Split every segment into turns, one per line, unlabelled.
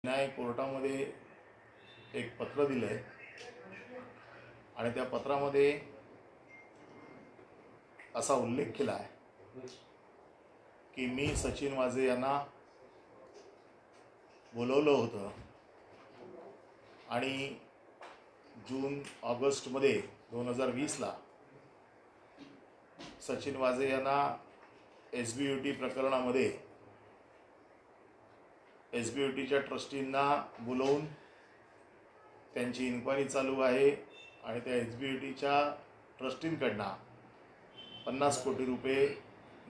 न्याय कोर्टामध्ये एक पत्र दिलं आहे आणि त्या पत्रामध्ये असा उल्लेख केला आहे की मी सचिन वाझे यांना बोलवलं होतं आणि ऑगस्टमध्ये 2020ला सचिन वाझे यांना SBUT प्रकरणामध्ये SBUTच्या ट्रस्टींना बोलवून त्यांची इन्क्वायरी चालू आहे आणि त्या SBUTच्या ट्रस्टींकडनं 50 कोटी रुपये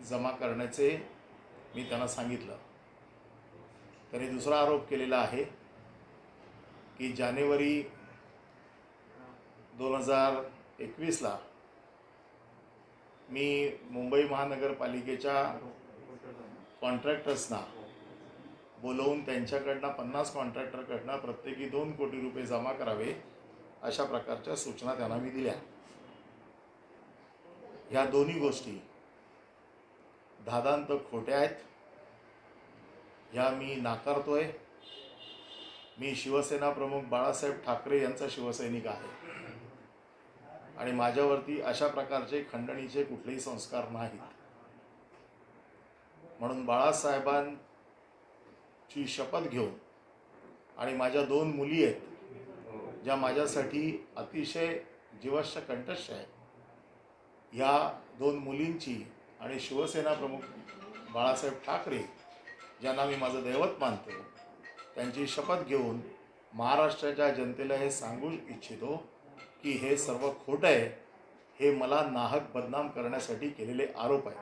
जमा करण्याचे मी त्यांना सांगितलं. त्यांनी दुसरा आरोप केलेला आहे की जानेवारी 2021ला मी मुंबई महानगरपालिकेच्या कॉन्ट्रॅक्टर्सना बोलवून त्यांच्याकडनं 50 कॉन्ट्रॅक्टरकडनं प्रत्येकी 2 कोटी रुपये जमा करावे अशा प्रकारच्या सूचना त्यांना मी दिल्या. ह्या दोन्ही गोष्टी धादांत खोट्या आहेत. ह्या मी नाकारतोय. मी शिवसेना प्रमुख बाळासाहेब ठाकरे यांचा शिवसैनिक आहे आणि माझ्यावरती अशा प्रकारचे खंडणीचे कुठलेही संस्कार नाहीत. म्हणून बाळासाहेबांची शपथ घेऊन आणि माझ्या 2 मुली आहेत ज्या माझ्यासाठी अतिशय जीवश्य कंटश आहे, ह्या 2 मुलींची आणि शिवसेना प्रमुख बाळासाहेब ठाकरे ज्यांना मी माझं दैवत मानतो त्यांची शपथ घेऊन महाराष्ट्राच्या जनतेला हे सांगू इच्छितो की हे सर्व खोटं आहे. हे मला नाहक बदनाम करण्यासाठी केलेले आरोप आहेत.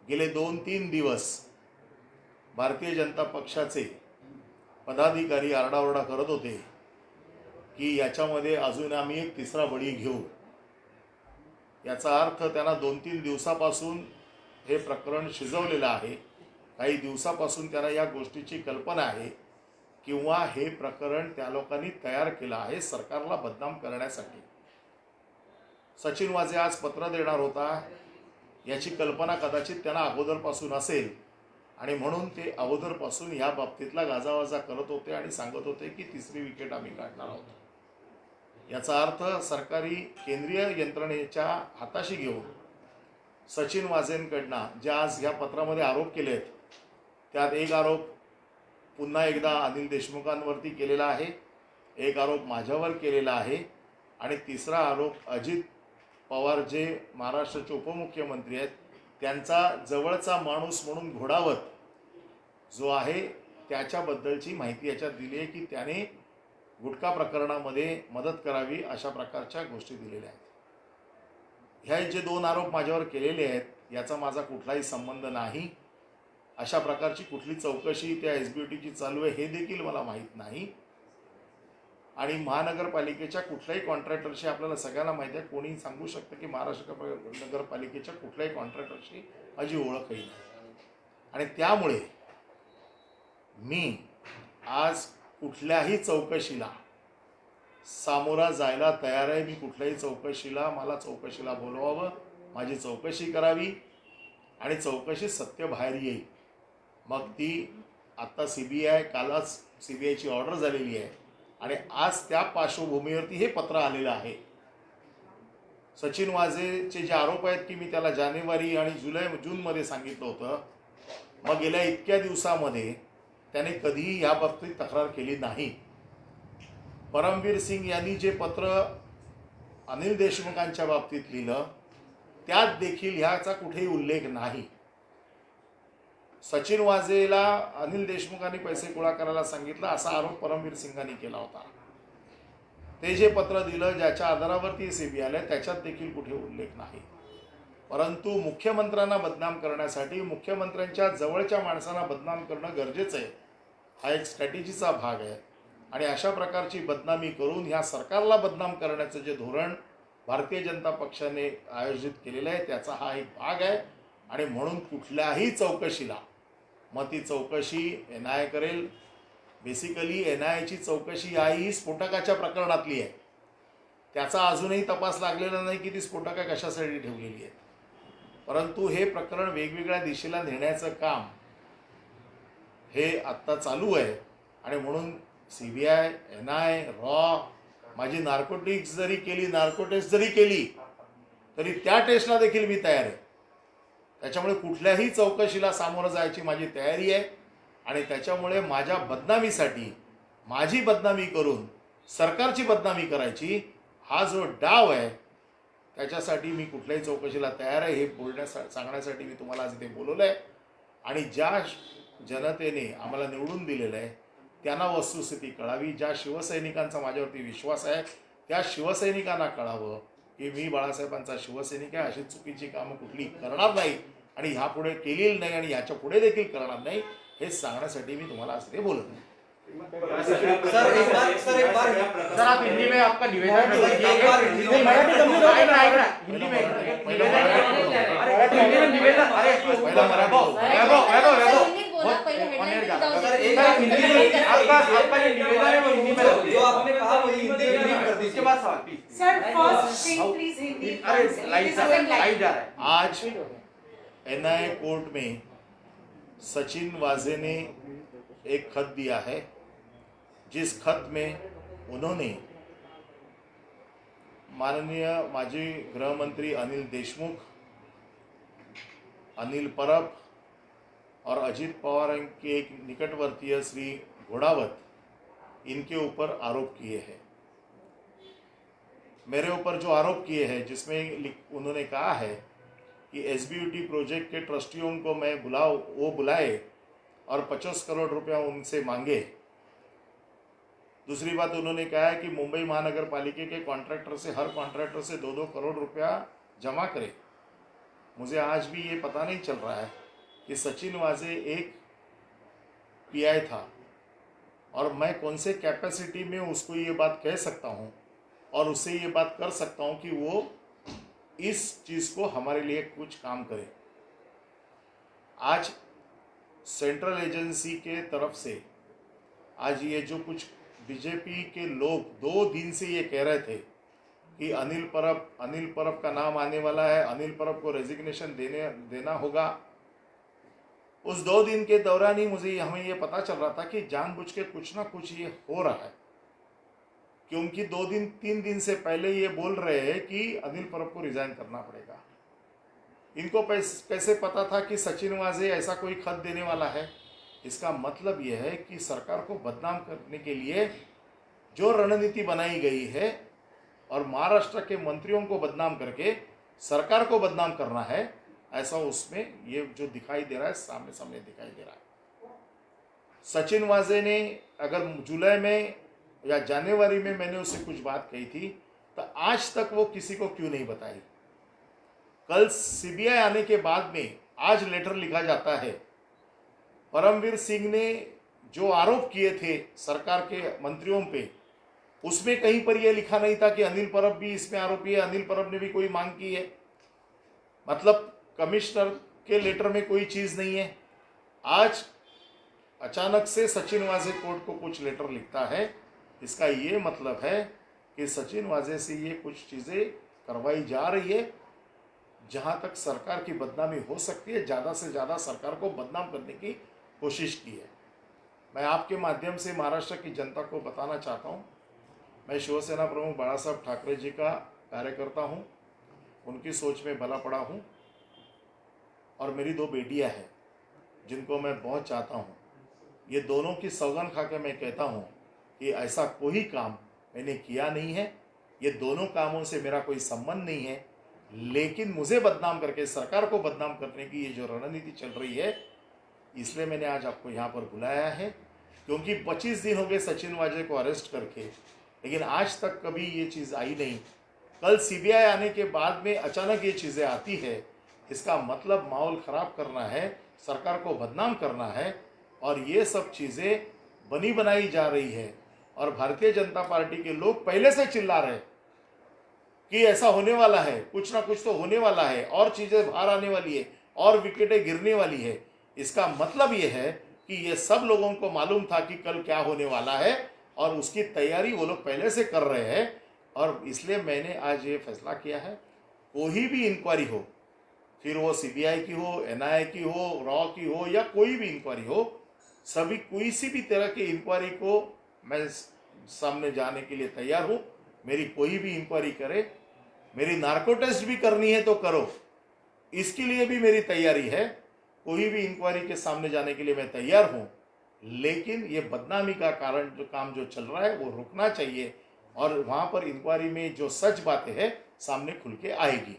गेले 2-3 दिवस भारतीय जनता पक्षाचे पदाधिकारी आरडाओरडा करत होते की याच्यामध्ये अजून आम्ही एक तिसरा बळी घेऊ. याचा अर्थ त्यांना 2-3 दिवसापासून हे प्रकरण शिजवलेलं आहे. काही दिवसापासून त्यांना या गोष्टीची कल्पना आहे किंवा हे प्रकरण त्या लोकांनी तयार केलं आहे सरकारला बदनाम करण्यासाठी. सचिन वाझे आज पत्र देणार होता याची कल्पना कदाचित त्यांना अगोदरपासून असेल आणि म्हणून ते अगोदरपासून या बाबतीतला गाजावाजा करत होते आणि सांगत होते की 3री विकेट आम्ही काढणार आहोत. याचा अर्थ सरकारी केंद्रीय यंत्रणेच्या हाताशी घेऊन सचिन वाझेंकडनं जे आज या पत्रामध्ये आरोप केले आहेत त्यात एक आरोप पुन्हा एकदा अनिल देशमुखांवरती केलेला आहे, एक आरोप माझ्यावर केलेला आहे आणि तिसरा आरोप अजित पवार जे महाराष्ट्राचे उपमुख्यमंत्री आहेत त्यांचा जवळचा माणूस म्हणून घोडावत जो आहे त्याच्याबद्दलची माहिती याच्यात दिली आहे की त्याने गुटखा प्रकरणामध्ये मदत करावी अशा प्रकारच्या गोष्टी दिलेल्या आहेत. ह्या जे 2 आरोप माझ्यावर केलेले आहेत याचा माझा कुठलाही संबंध नाही. अशा प्रकारची कुठली चौकशी त्या SBUTची चालू आहे हे देखील मला माहीत नाही. आणि महानगरपालिकेच्या कुठल्याही कॉन्ट्रॅक्टरशी आपल्याला सगळ्यांना माहिती आहे, कोणी सांगू शकतं की महाराष्ट्र नगरपालिकेच्या कुठल्याही कॉन्ट्रॅक्टरशी माझी ओळखही नाही. आणि त्यामुळे मी आज कुठल्याही चौकशीला सामोरा जायला तयार आहे. मी कुठल्याही चौकशीला मला चौकशीला बोलवावं, माझी चौकशी करावी आणि चौकशी सत्य बाहेर येईल. मग ती आत्ता CBI कालच CBIची ऑर्डर झालेली आहे आणि आज त्या पार्श्वभूमीवरती हे पत्र आलेलं आहे. सचिन वाझेचे जे आरोप आहेत की मी त्याला जानेवारी आणि जूनमध्ये सांगितलं होतं, मग गेल्या इतक्या दिवसामध्ये त्याने कधीही या बाबतीत तक्रार केली नाही. परमवीर सिंग यांनी जे पत्र अनिल देशमुखांच्या बाबतीत लिहिलं त्यात देखील ह्याचा कुठेही उल्लेख नाही. सचिन वाझेला अनिल देशमुखांनी पैसे गोळा करायला सांगितलं असा आरोप परमवीर सिंगांनी केला होता. ते जे पत्र दिलं ज्याच्या आधारावरती CBI आलं त्याच्यात देखील कुठे उल्लेख नाही. परंतु मुख्यमंत्र्यांना बदनाम करण्यासाठी मुख्यमंत्र्यांच्या जवळच्या माणसांना बदनाम करणं गरजेचं आहे. हा एक स्ट्रॅटेजीचा भाग आहे आणि अशा प्रकारची बदनामी करून ह्या सरकारला बदनाम करण्याचं जे धोरण भारतीय जनता पक्षाने आयोजित केलेलं आहे त्याचा हा एक भाग आहे. आणि म्हणून कुठल्याही चौकशीला मग ती चौकशी NIA करेल. बेसिकली NIAची चौकशी ही स्फोटकाच्या प्रकरणातली आहे. त्याचा अजूनही तपास लागलेला नाही की ती स्फोटकं कशासाठी ठेवलेली आहेत. परंतु हे प्रकरण वेगवेगळ्या दिशेला नेण्याचं काम हे आत्ता चालू आहे आणि म्हणून CBI, NI, रॉ माझी नार्कोटिक्स जरी केली, नार्को टेस्ट जरी केली तरी त्या टेस्टला देखील मी तयार आहे. त्याच्यामुळे कुठल्याही चौकशीला सामोरं जायची माझी तयारी आहे. आणि त्याच्यामुळे माझ्या बदनामीसाठी माझी बदनामी करून सरकारची बदनामी करायची हा जो डाव आहे त्याच्यासाठी मी कुठल्याही चौकशीला तयार आहे. हे सांगण्यासाठी मी तुम्हाला आज इथे बोलवलं आहे. आणि ज्या जनतेने आम्हाला निवडून दिलेलं आहे त्यांना वस्तुस्थिती कळावी. ज्या शिवसैनिकांचा माझ्यावरती विश्वास आहे त्या शिवसैनिकांना कळावं की मी बाळासाहेबांचा शिवसैनिक आहे. अशी चुकीची कामं कुठली करणार नाही आणि ह्यापुढे केलेली नाही आणि ह्याच्या पुढे देखील करणार नाही हे सांगण्यासाठी मी तुम्हाला आज ते बोलत नाही.
सर आप हिंदी में आपका निवेदन
आज NI कोर्ट में सचिन वाजे ने एक खत दिया है जिस खत में उन्होंने माननीय माजी गृह मंत्री अनिल देशमुख, अनिल परब और अजित पवार के एक निकटवर्तीय श्री घोड़ावत इनके ऊपर आरोप किए हैं. मेरे ऊपर जो आरोप किए हैं जिसमें उन्होंने कहा है कि SBUT प्रोजेक्ट के ट्रस्टियों को मैं बुलाए और 50 करोड़ रुपया उनसे मांगे. दूसरी बात उन्होंने कहा है कि मुंबई महानगर पालिका के कॉन्ट्रैक्टर से हर कॉन्ट्रैक्टर से 2-2 करोड़ रुपया जमा करे. मुझे आज भी ये पता नहीं चल रहा है कि सचिन वाजे एक PI था और मैं कौन से कैपेसिटी में उसको ये बात कह सकता हूँ और उससे ये बात कर सकता हूँ कि वो इस चीज़ को हमारे लिए कुछ काम करे. आज सेंट्रल एजेंसी के तरफ से आज ये जो कुछ बीजेपी के लोग 2 दिन से ये कह रहे थे कि अनिल परब का नाम आने वाला है, अनिल परब को रेजिग्नेशन देना होगा. उस 2 दिन के दौरान ही हमें ये पता चल रहा था कि जानबूझ के कुछ ना कुछ ये हो रहा है, क्योंकि 2-3 दिन से पहले ये बोल रहे हैं कि अनिल परब को रिजाइन करना पड़ेगा. इनको कैसे पता था कि सचिन वाजे ऐसा कोई खत देने वाला है? इसका मतलब यह है कि सरकार को बदनाम करने के लिए जो रणनीति बनाई गई है और महाराष्ट्र के मंत्रियों को बदनाम करके सरकार को बदनाम करना है, ऐसा उसमें ये जो दिखाई दे रहा है सामने दिखाई दे रहा है. सचिन वाजे ने अगर जुलाई में या जनवरी में मैंने उससे कुछ बात कही थी तो आज तक वो किसी को क्यों नहीं बताई. कल CBI आने के बाद में आज लेटर लिखा जाता है. परमवीर सिंह ने जो आरोप किए थे सरकार के मंत्रियों पे, उसमें कहीं पर यह लिखा नहीं था कि अनिल परब भी इसमें आरोपी है, अनिल परब ने भी कोई मांग की है. मतलब कमिश्नर के लेटर में कोई चीज़ नहीं है. आज अचानक से सचिन वाजे कोर्ट को कुछ लेटर लिखता है. इसका ये मतलब है कि सचिन वाजे से ये कुछ चीज़ें करवाई जा रही है जहाँ तक सरकार की बदनामी हो सकती है. ज़्यादा से ज़्यादा सरकार को बदनाम करने की कोशिश की है. मैं आपके माध्यम से महाराष्ट्र की जनता को बताना चाहता हूँ, मैं शिवसेना प्रमुख बाला साहब ठाकरे जी का कार्यकर्ता हूँ, उनकी सोच में भला पड़ा हूँ और मेरी 2 बेटियाँ हैं जिनको मैं बहुत चाहता हूँ. ये दोनों की सौगंध खा के मैं कहता हूँ कि ऐसा कोई काम मैंने किया नहीं है. ये दोनों कामों से मेरा कोई संबंध नहीं है, लेकिन मुझे बदनाम करके सरकार को बदनाम करने की ये जो रणनीति चल रही है, इसलिए मैंने आज आपको यहाँ पर बुलाया है. क्योंकि 25 दिन हो गए सचिन वाजे को अरेस्ट करके, लेकिन आज तक कभी ये चीज़ आई नहीं. कल CBI आने के बाद में अचानक ये चीज़ें आती है. इसका मतलब माहौल ख़राब करना है, सरकार को बदनाम करना है और ये सब चीज़ें बनी बनाई जा रही है. और भारतीय जनता पार्टी के लोग पहले से चिल्ला रहे कि ऐसा होने वाला है, कुछ ना कुछ तो होने वाला है और चीज़ें बाहर आने वाली है और विकेटें गिरने वाली है. इसका मतलब ये है कि ये सब लोगों को मालूम था कि कल क्या होने वाला है और उसकी तैयारी वो लोग पहले से कर रहे हैं. और इसलिए मैंने आज ये फैसला किया है, कोई भी इंक्वायरी हो, फिर वो CBI की हो, NI की हो, रॉ की हो या कोई भी इंक्वायरी हो, सभी कोई सी भी तरह की इंक्वायरी को मैं सामने जाने के लिए तैयार हूँ। मेरी कोई भी इंक्वायरी करे, मेरी नार्को टेस्ट भी करनी है तो करो, इसके लिए भी मेरी तैयारी है। कोई भी इंक्वायरी के सामने जाने के लिए मैं तैयार हूँ, लेकिन ये बदनामी का कारण जो काम जो चल रहा है वो रुकना चाहिए और वहां पर इंक्वायरी में जो सच बातें हैं सामने खुल के आएगी।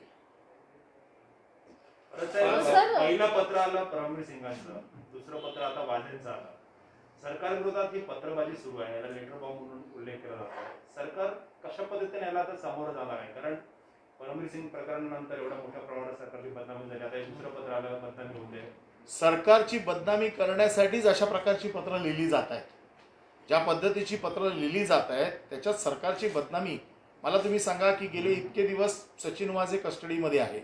पहिलं पत्र आलं परमवीर सिंगांचं, दुसरं पत्र आता वाजेंचं आलं। सरकार विरोधात ही पत्रबाजी सुरू आहे, याला लेटर बॉम्ब म्हणून उल्लेख केला जातो। सरकार कशा पद्धतीने याला आता सामोरं जाणार आहे? कारण परमवीर सिंग प्रकरणानंतर एवढ्या मोठ्या प्रमाणात सरकारची बदनामी झाली, आता हे दुसरं पत्र आलं बदनामी होते।
सरकारची बदनामी करण्यासाठीच अशा प्रकारची पत्र लिहिली जात आहेत। ज्या पद्धतीची पत्र लिहिली जात आहेत त्याच्यात सरकारची बदनामी, मला तुम्ही सांगा की गेले इतके दिवस सचिन वाझे कस्टडीमध्ये आहे।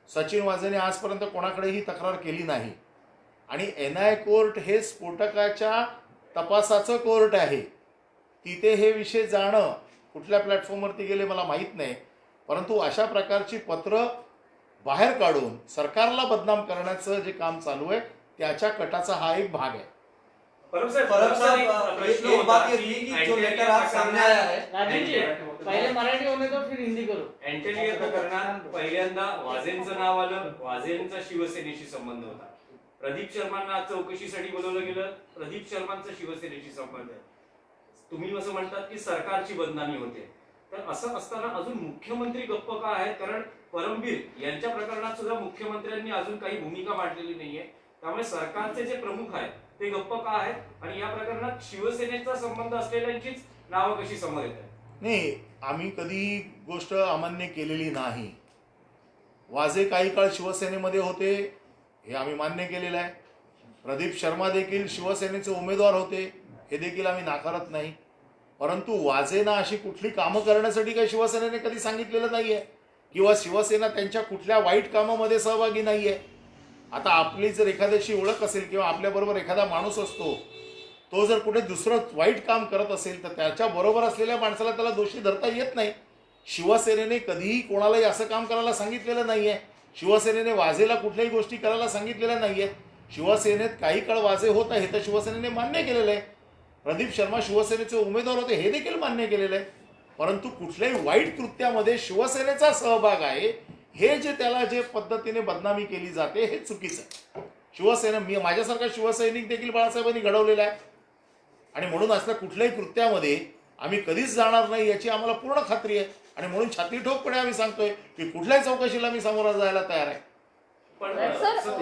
सचिन वाझेने आजपर्यंत कोणाकडेही तक्रार केली नाही आणि NI कोर्ट हे स्फोटकाच्या तपासाचं कोर्ट आहे। तिथे हे विषय जाणं कुठल्या प्लॅटफॉर्मवरती गेले मला माहीत नाही, परंतु अशा प्रकारची पत्र बाहेर काढून सरकारला बदनाम करण्याचं जे काम चालू आहे त्याच्या कटाचा हा एक भाग आहे।
एक बात ये थी कि जो लेटर आज सामने आया है,
राजीव जी, पहले मराठी होने दो फिर हिंदी करो।
एंटेलिया प्रकरणात पहिल्यांदा वाझेंचं नाव आलं, वाझेंचा शिवसेनेशी संबंध होता। प्रदीप शर्मांना चौकशीसाठी बोलवलं गेलं, प्रदीप शर्मांचा शिवसेनेशी संबंध आहे। तुम्ही असं म्हणतात की सरकारची बदनामी होते, तर असं असताना अजून मुख्यमंत्री गप्प का आहेत? कारण परमबीर यांच्या प्रकरणात सुद्धा मुख्यमंत्र्यांनी अजून काही भूमिका मांडलेली नाहीये, त्यामुळे सरकारचे जे प्रमुख आहेत ते गप्प का आहेत? आणि या प्रकरणात शिवसेनेचा संबंध असलेल्यांचीच नावं कशी समोर येतात?
नाही, आम्ही कधी गोष्ट अमान्य केलेली नाही। वाझे काही काळ शिवसेनेमध्ये होते हे आम्ही मान्य केलेलं आहे। प्रदीप शर्मा देखील शिवसेनेचे उमेदवार होते हे देखील आम्ही नाकारत नाही, परंतु वाझेंना अशी कुठली कामं करण्यासाठी काही शिवसेनेने कधी सांगितलेलं नाहीये किंवा शिवसेना त्यांच्या कुठल्या वाईट कामामध्ये सहभागी नाहीये। आता आपली जर एखाद्याची ओळख असेल किंवा आपल्याबरोबर एखादा माणूस असतो, तो जर कुठे दुसरं वाईट काम करत असेल तर त्याच्याबरोबर असलेल्या माणसाला त्याला दोषी धरता येत नाही। शिवसेनेने कधीही कोणालाही असं काम करायला सांगितलेलं नाहीये। शिवसेनेने वाझेला कुठल्याही गोष्टी करायला सांगितलेल्या नाहीये। शिवसेनेत काही काळ वाझे होत आहे तर शिवसेनेने मान्य केलेलं आहे। प्रदीप शर्मा शिवसेनेचे उमेदवार होते हे देखील मान्य केलेलं आहे, परंतु कुठल्याही वाईट कृत्यामध्ये शिवसेनेचा सहभाग आहे हे जे त्याला जे पद्धतीने बदनामी केली जाते हे चुकीचं आहे। शिवसेना, मी माझ्यासारखा शिवसैनिक देखील बाळासाहेबांनी घडवलेला आहे आणि म्हणून असल्या कुठल्याही कृत्यामध्ये आम्ही कधीच जाणार नाही याची आम्हाला पूर्ण खात्री आहे आणि म्हणून छाती ठोकपणे आम्ही सांगतोय की कुठल्याही चौकशीला मी सामोरं जायला तयार आहे।
पण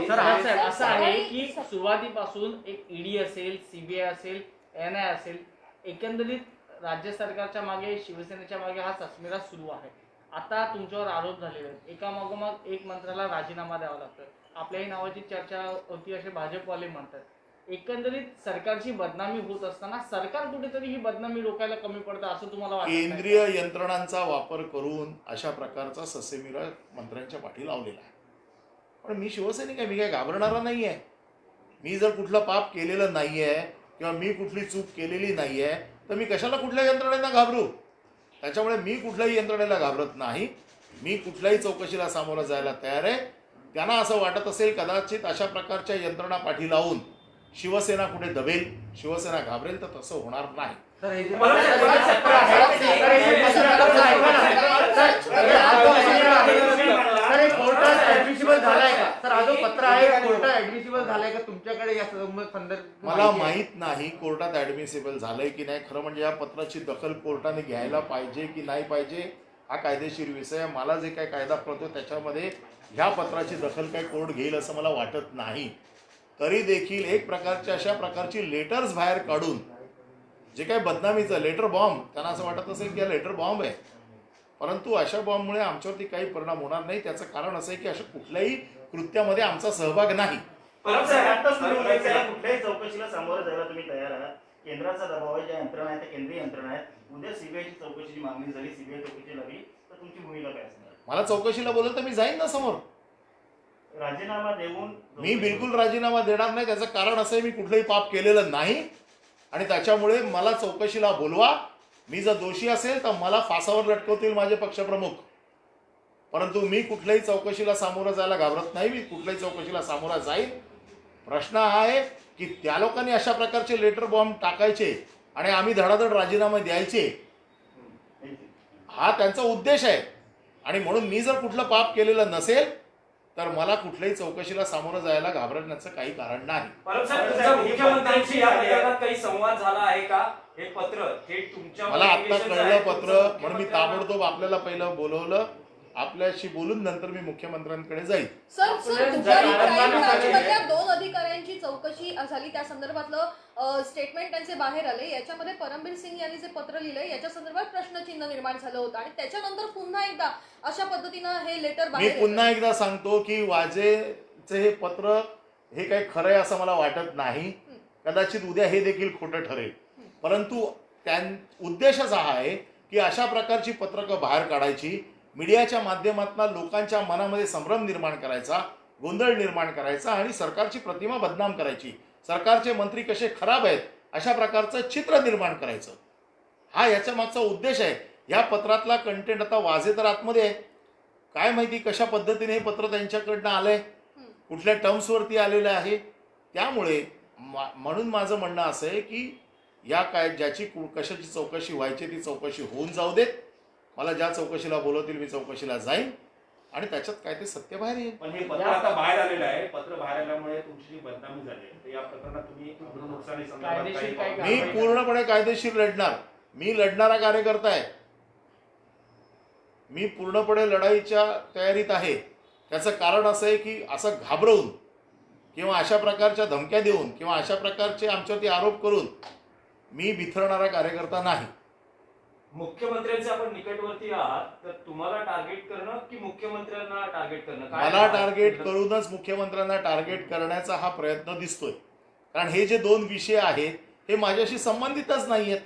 सर असं आहे की सुरुवातीपासून एक ईडी असेल, सीबीआय असेल, NI असेल, एकंदरीत राज्य सरकारच्या मागे, शिवसेनेच्या मागे हा चष्मेरा सुरू आहे। आता तुमच्यावर आरोप झालेले आहेत, एकामागोमाग एक मंत्र्याला राजीनामा द्यावा लागतोय, आपल्याही नावाची चर्चा होती असे भाजपवाले म्हणतात। एकंदरीत सरकारची बदनामी होत असताना सरकार कुठेतरी ही बदनामी रोखायला कमी पडतं असं तुम्हाला वाटतं?
केंद्रीय यंत्रणांचा वापर करून अशा प्रकारचा ससेमिरा मंत्र्यांच्या पाठी लावलेला आहे। पण मी शिवसैनिक आहे, मी काय घाबरणारा नाही आहे। मी जर कुठलं पाप केलेलं नाही आहे किंवा मी कुठली चूक केलेली नाही आहे तर मी कशाला कुठल्या यंत्रणेला घाबरू? त्याच्यामुळे मी कुठल्याही यंत्रणेला घाबरत नाही। मी कुठल्याही चौकशीला सामोरं जायला तयार आहे। त्यांना असं वाटत असेल कदाचित अशा प्रकारच्या यंत्रणा पाठी लावून शिवसेना कुठे दबेल, शिवसेना घाबरेल, तर तसं होणार नाही।
कोर्टात ऍडमिसिबल झालाय का सर? हा जो पत्र आहे कोर्टात ऍडमिसिबल झालाय का तुमच्याकडे? या संदर्भात
मला माहित नाही कोर्टात ऍडमिसिबल झालंय की नाही। खरं म्हणजे या पत्राची दखल कोर्टाने घ्यायला पाहिजे की नाही पाहिजे हा कायदेशीर विषय आहे। मला जे काही कायदा कळतो त्याच्यामध्ये ह्या पत्राची दखल काही कोर्ट घेईल असं मला वाटत नाही। तरी देखील एक प्रकारच्या अशा प्रकारची लेटर्स बाहेर काढून जे काही बदनामीचं लेटर बॉम्ब, त्यांना असं वाटत असेल की हा लेटर बॉम्ब आहे, परंतु अशा बॉम्बमुळे आमच्यावरती काही परिणाम होणार नाही। त्याचं कारण असं आहे की अशा कुठल्याही कृत्यामध्ये आमचा सहभाग नाही।
कुठल्याही चौकशीला सामोरं जायला तुम्ही तयार आहात? केंद्राचा दबाव आहे, ज्या यंत्रणा आहेत त्या केंद्रीय यंत्रणा आहेत। उद्या सीबीआयची चौकशीची मागणी झाली, सीबीआय चौकशी लागली तर तुमची भूमिका काय असणार?
मला चौकशीला बोललं तर मी जाईन ना समोर।
राजीनामा देऊन
मी बिलकुल राजीनामा देणार नाही। त्याचं कारण असं आहे मी कुठलंही पाप केलेलं नाही आणि त्याच्यामुळे मला चौकशीला बोलवा। मी जर दोषी असेल तर मला फासावर लटकवतील माझे पक्षप्रमुख, परंतु मी कुठल्याही चौकशीला सामोरं जायला घाबरत नाही। मी कुठल्याही चौकशीला सामोरा जाईन। प्रश्न हा आहे की त्या लोकांनी अशा प्रकारचे लेटर बॉम्ब टाकायचे आणि आम्ही धडाधड राजीनामे द्यायचे, हा त्यांचा उद्देश आहे. आणि म्हणून मी जर कुठलं पाप केलेलं नसेल तर मला कुठल्याही चौकशीला सामोरं जायला घाबरण्याचं काही कारण नाही.
परंतु साहेब, तुमचा मुख्यमंत्र्यांशी या प्रकरणात काही संवाद झाला आहे का? हे पत्र थेट तुमच्या
मला आता कळलं पत्र, म्हणून मी ताबडतोब आपल्याला पहिलं बोलवलं, आपल्याशी बोलून नंतर मी मुख्यमंत्र्यांकडे जाईल.
सर दुपारी क्राईम ब्रांचमधल्या 2 अधिकाऱ्यांची चौकशी झाली, त्या संदर्भातलं स्टेटमेंट त्यांचे बाहेर आले. याच्यामध्ये परमबीर सिंग यांनी जे पत्र लिहिलंय याच्या संदर्भात प्रश्नचिन्ह निर्माण झालं होतं आणि त्याच्यानंतर पुन्हा एकदा अशा पद्धतीनं हे लेटर
मी
बाहेर
पुन्हा एकदा सांगतो की वाजेचे हे पत्र हे काही खरं आहे असं मला वाटत नाही. कदाचित उद्या हे देखील खोटं ठरेल, परंतु उद्देशच हा आहे की अशा प्रकारची पत्रकं बाहेर काढायची, मीडियाच्या माध्यमातून लोकांच्या मनामध्ये संभ्रम निर्माण करायचा, गोंधळ निर्माण करायचा आणि सरकारची प्रतिमा बदनाम करायची, सरकारचे मंत्री कसे खराब आहेत अशा प्रकारचं चित्र निर्माण करायचं, हा याच्या मागचा उद्देश आहे. या पत्रातला कंटेंट आता वाजे तर आतमध्ये आहे, काय माहिती कशा पद्धतीने हे पत्र त्यांच्याकडनं आलंय, कुठल्या टर्म्सवरती आलेलं आहे. त्यामुळे म्हणून माझं म्हणणं असं आहे की या काय ज्याची कशाची चौकशी व्हायची ती चौकशी होऊन जाऊ देत. मला ज्या चौकशीला बोलवतील मी चौकशीला जाईन आणि त्याच्यात काय ते सत्य बाहेर येईल.
पण हे पत्र आता बाहेर आलेलं आहे, पत्र बाहेर आल्यामुळे तुमची जी बदनामी झाली आहे, तर या प्रकरणात तुम्ही नुकसानी
कायदेशीर काय
संदर्भात
मी पूर्णपणे कायदेशीर लढणार. मी लढणारा कार्यकर्ता आहे, मी पूर्णपणे लढाईच्या तयारीत आहे. त्याचं कारण असं आहे की असं घाबरवून किंवा अशा प्रकारच्या धमक्या देऊन किंवा अशा प्रकारचे आमच्यावरती आरोप करून मी बिथरणारा कार्यकर्ता नाही.
मुख्यमंत्र्यांचे आपण निकटवर्ती आहात, तर तुम्हाला टार्गेट करणं की मुख्यमंत्र्यांना टार्गेट करणं?
मला टार्गेट करूनच मुख्यमंत्र्यांना टार्गेट करण्याचा हा प्रयत्न दिसतोय. कारण हे जे 2 विषय आहेत हे माझ्याशी संबंधितच नाही आहेत.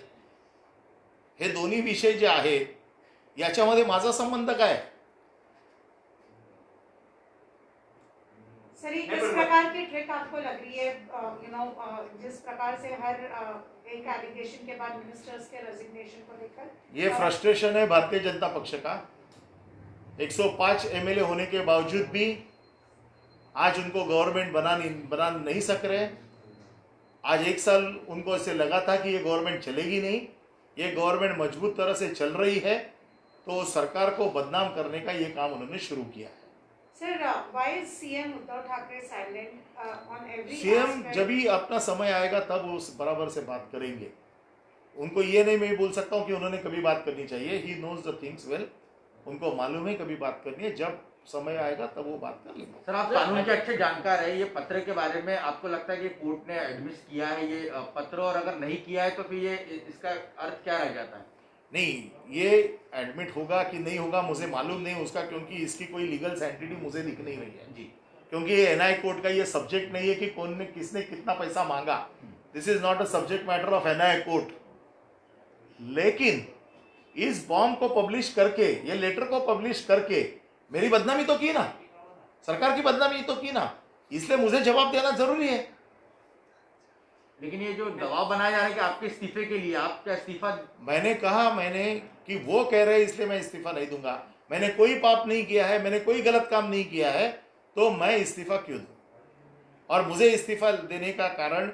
हे दोन्ही विषय जे आहेत याच्यामध्ये माझा संबंध काय?
सर, ये किस प्रकार की ट्रिक आपको लग रही है? जिस प्रकार से हर एक एलिगेशन के बाद मिनिस्टर्स के रेजिग्नेशन को लेकर
ये फ्रस्ट्रेशन है भारतीय जनता पक्ष का. 105 एमएलए होने के बावजूद भी आज उनको गवर्नमेंट बना नहीं सक रहे. आज 1 साल उनको ऐसे लगा था कि ये गवर्नमेंट चलेगी नहीं, ये गवर्नमेंट मजबूत तरह से चल रही है, तो सरकार को बदनाम करने का ये काम उन्होंने शुरू किया है.
Sir, why is CM Uddhav Thackeray silent on every
CM
aspect?
जब भी अपना समय आएगा तब वो बराबर से बात करेंगे. उनको ये नहीं मैं बोल सकता हूँ कि उन्होंने कभी बात करनी चाहिए. ही नोज द थिंग्स वेल. उनको मालूम है कभी बात करनी है, जब समय आएगा तब वो बात कर लेंगे.
सर, आप कानून के अच्छे जानकार है, ये पत्र के बारे में आपको लगता है कि कोर्ट ने एडमिट किया है ये पत्र, और अगर नहीं किया है तो फिर ये इसका अर्थ क्या रह जाता है?
नहीं, ये एडमिट होगा कि नहीं होगा मुझे मालूम नहीं उसका, क्योंकि इसकी कोई लीगल सेंटिटी मुझे दिख नहीं रही है जी. क्योंकि ये एनआई कोर्ट का ये सब्जेक्ट नहीं है कि कौन ने किसने कितना पैसा मांगा. This is not a subject matter of NI court. लेकिन इस बॉम्ब को पब्लिश करके, ये लेटर को पब्लिश करके मेरी बदनामी तो की ना, सरकार की बदनामी तो की ना, इसलिए मुझे जवाब देना जरूरी है.
लेकिन ये जो दबाव बनाया जा रहा है कि आपके इस्तीफे के लिए, आप क्या इस्तीफा?
मैंने कहा कि वो कह रहे हैं इसलिए मैं इस्तीफा नहीं दूंगा. मैंने कोई पाप नहीं किया है, मैंने कोई गलत काम नहीं किया है, तो मैं इस्तीफा क्यों दूं? और मुझे इस्तीफा देने का कारण,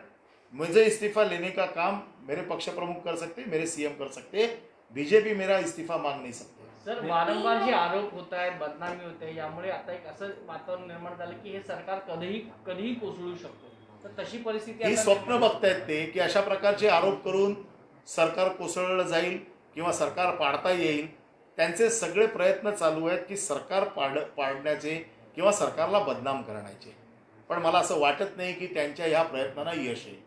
मुझे इस्तीफा लेने का काम मेरे पक्ष प्रमुख कर सकते, मेरे सीएम कर सकते, बीजेपी मेरा इस्तीफा मांग नहीं सकते.
सर, वारंवार जे आरोप होत आहेत, बदनामी होते, यामुळे आता एक असं वातावरण निर्माण झालं की हे सरकार कधीही कोसळू शकतो. तर तशी परिस्थिती
ही
आता
स्वप्न बघतायत ते की अशा प्रकारचे आरोप करून सरकार कोसळलं जाईल किंवा सरकार पाडता येईल. त्यांचे सगळे प्रयत्न चालू आहेत की सरकार पाडण्याचे किंवा सरकारला बदनाम करण्याचे. पण मला असं वाटत नाही की त्यांच्या ह्या प्रयत्नांना यश येईल.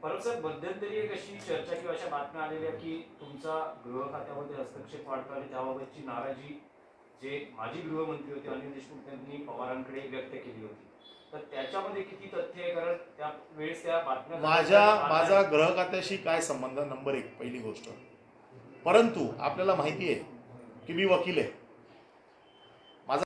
परंतु सर, मध्यंतरी एक अशी चर्चा किंवा अशा बातम्या आलेल्या की तुमचा गृह खात्यामध्ये हस्तक्षेप वाढतो आणि त्याबाबतची नाराजी जे माजी गृहमंत्री होते अनिल देशमुख यांनी पवारांकडे व्यक्त केली होती, तर त्याच्यामध्ये किती तथ्य आहे? कारण त्या वेळेस त्या बातम्या
माझा गृह खात्याशी काय संबंध? नंबर 1 पहिली गोष्ट. परंतु आपल्याला माहिती आहे की मी वकील आहे.